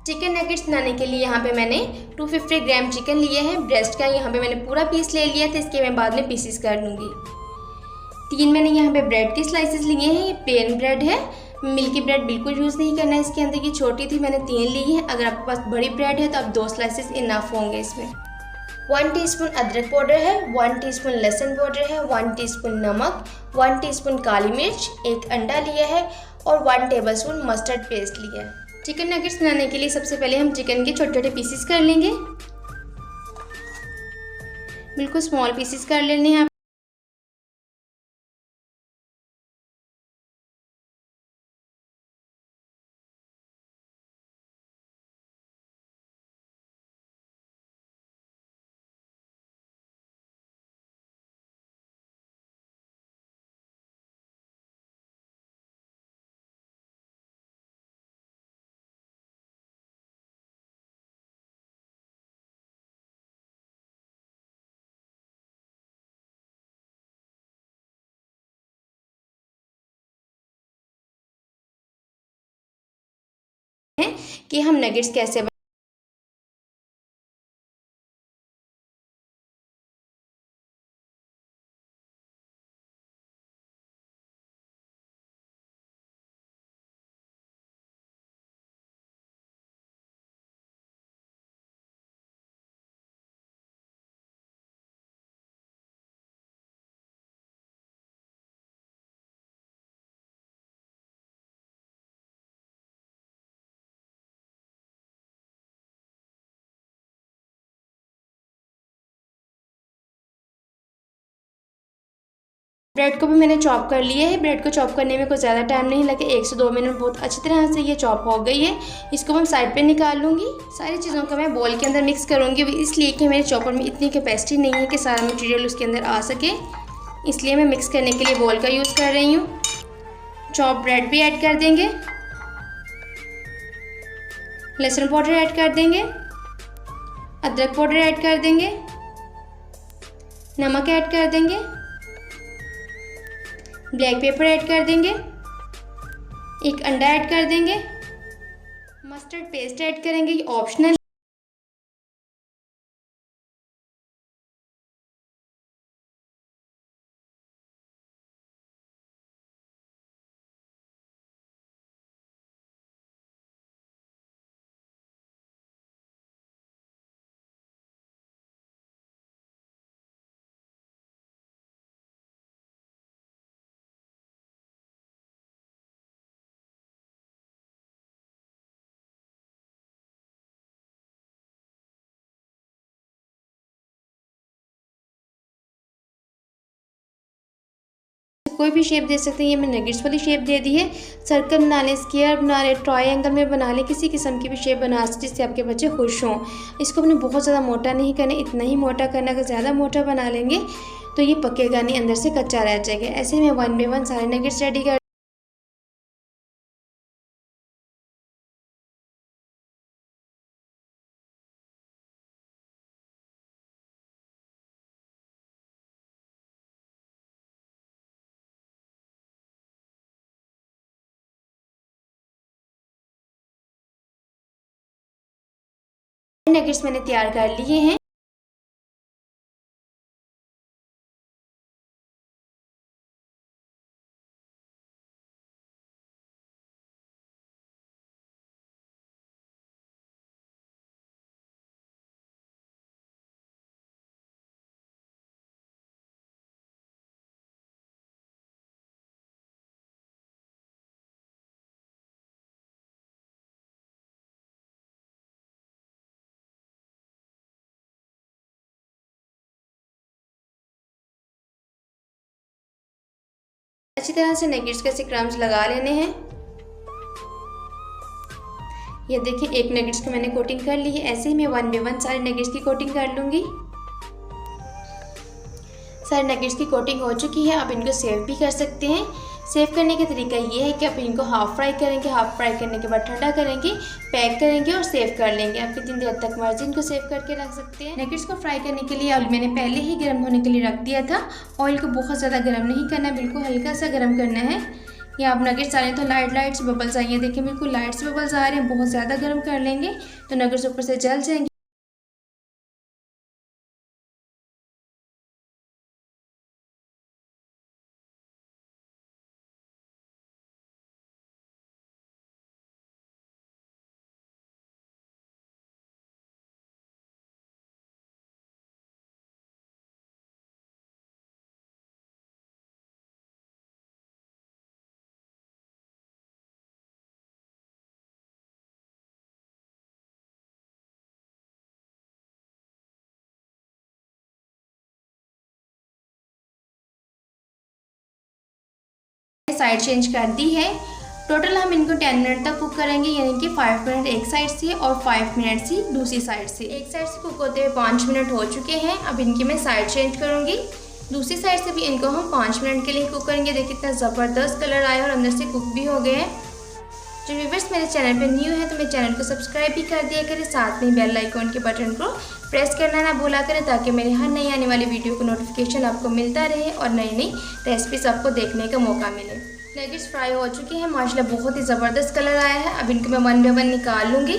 Chicken nuggets बनाने के लिए यहाँ पे मैंने 250 ग्राम चिकन लिया है। ब्रेस्ट का यहाँ पे मैंने पूरा पीस ले लिया था, इसके मैं बाद में पीसेस कर लूँगी। 3 मैंने यहाँ पे ब्रेड के स्लाइसेस लिए हैं। ये प्लेन ब्रेड है, मिल्की ब्रेड बिल्कुल यूज़ नहीं करना है इसके अंदर। की छोटी थी, मैंने 3 ली है। अगर आपके पास बड़ी ब्रेड है तो आप 2 स्लाइसेस इनफ होंगे इसमें। 1 टीस्पून अदरक पाउडर है, 1 टीस्पून लहसुन पाउडर है, 1 टीस्पून नमक, 1 टीस्पून काली मिर्च, 1 अंडा लिया है और 1 टेबलस्पून मस्टर्ड पेस्ट लिया है। चिकन नगेट्स बनाने के लिए सबसे पहले हम चिकन के छोटे छोटे पीसेस कर लेंगे। बिल्कुल स्मॉल पीसेस कर लेने हैं। कि हम नगेट्स कैसे ब्रेड को भी मैंने चॉप कर लिया है। ब्रेड को चॉप करने में कुछ ज़्यादा टाइम नहीं लगे, 1 से 2 मिनट में बहुत अच्छी तरह से ये चॉप हो गई है। इसको मैं साइड पे निकाल लूँगी। सारी चीज़ों को मैं बॉल के अंदर मिक्स करूँगी, इसलिए कि मेरे चॉपर में इतनी कैपेसिटी नहीं है कि सारा मटेरियल उसके अंदर आ सके, इसलिए मैं मिक्स करने के लिए बॉल का यूज़ कर रही हूँ। चॉप ब्रेड भी ऐड कर देंगे, लहसुन पाउडर ऐड कर देंगे, अदरक पाउडर ऐड कर देंगे, नमक ऐड कर देंगे, ब्लैक पेपर ऐड कर देंगे, 1 अंडा ऐड कर देंगे, मस्टर्ड पेस्ट ऐड करेंगे, ये ऑप्शनल। कोई भी शेप दे सकते हैं, ये मैं नगेट्स वाली शेप दे दी है। सर्कल बना लें, स्क्वायर बना लें, ट्रायंगल में बना लें, किसी किस्म की भी शेप बना सकते जिससे आपके बच्चे खुश हों। इसको अपने बहुत ज़्यादा मोटा नहीं करना, इतना ही मोटा करना। अगर ज़्यादा मोटा बना लेंगे तो ये पकेगा नहीं, अंदर से कच्चा रह जाएगा। ऐसे में 1 बाय 1 सारे नगेट्स रेडी कर। नगेट्स मैंने तैयार कर लिए हैं। अच्छी तरह से नगेट्स के ऐसे क्रम्स लगा लेने हैं। ये देखिए, एक नगेट्स को मैंने कोटिंग कर ली है। ऐसे ही मैं 1 बाय 1 सारे नगेट्स की कोटिंग कर लूँगी। सारे नगेट्स की कोटिंग हो चुकी है। आप इनको सेव भी कर सकते हैं। सेव करने का तरीका ये है कि आप इनको हाफ फ्राई करेंगे, हाफ फ्राई करने के बाद ठंडा करेंगे, पैक करेंगे और सेव कर लेंगे। आप कितनी देर तक मर्जी इनको सेव करके रख सकते हैं। नगेट्स को फ्राई करने के लिए ऑयल मैंने पहले ही गर्म होने के लिए रख दिया था। ऑयल को बहुत ज़्यादा गर्म नहीं करना, बिल्कुल हल्का सा गर्म करना है। ये आप नगेट्स आ रहे हैं तो लाइट लाइट से बबल्स आई हैं, देखिए बिल्कुल लाइट से बबल्स आ रहे हैं। बहुत ज़्यादा गर्म कर लेंगे तो नगेट्स ऊपर से जल जाएंगे। साइड चेंज कर दी है। टोटल हम इनको 10 मिनट तक कुक करेंगे, यानी कि 5 मिनट एक साइड से और 5 मिनट से दूसरी साइड से। एक साइड से कुक होते हुए 5 मिनट हो चुके हैं। अब इनकी मैं साइड चेंज करूँगी। दूसरी साइड से भी इनको हम 5 मिनट के लिए कुक करेंगे। देखिए कितना ज़बरदस्त कलर आया और अंदर से कुक भी हो गए हैं। जो व्यूअर्स मेरे चैनल पे न्यू है तो मेरे चैनल को सब्सक्राइब भी कर दिया करें, साथ में बेल आइकॉन के बटन को प्रेस करना ना भूला करें, ताकि मेरे हर नई आने वाली वीडियो को नोटिफिकेशन आपको मिलता रहे और नई नई रेसिपीज आपको देखने का मौका मिले। नगेट्स फ्राई हो चुके हैं, माशाल्लाह बहुत ही ज़बरदस्त कलर आया है। अब इनको मैं वन बाय वन निकाल लूँगी।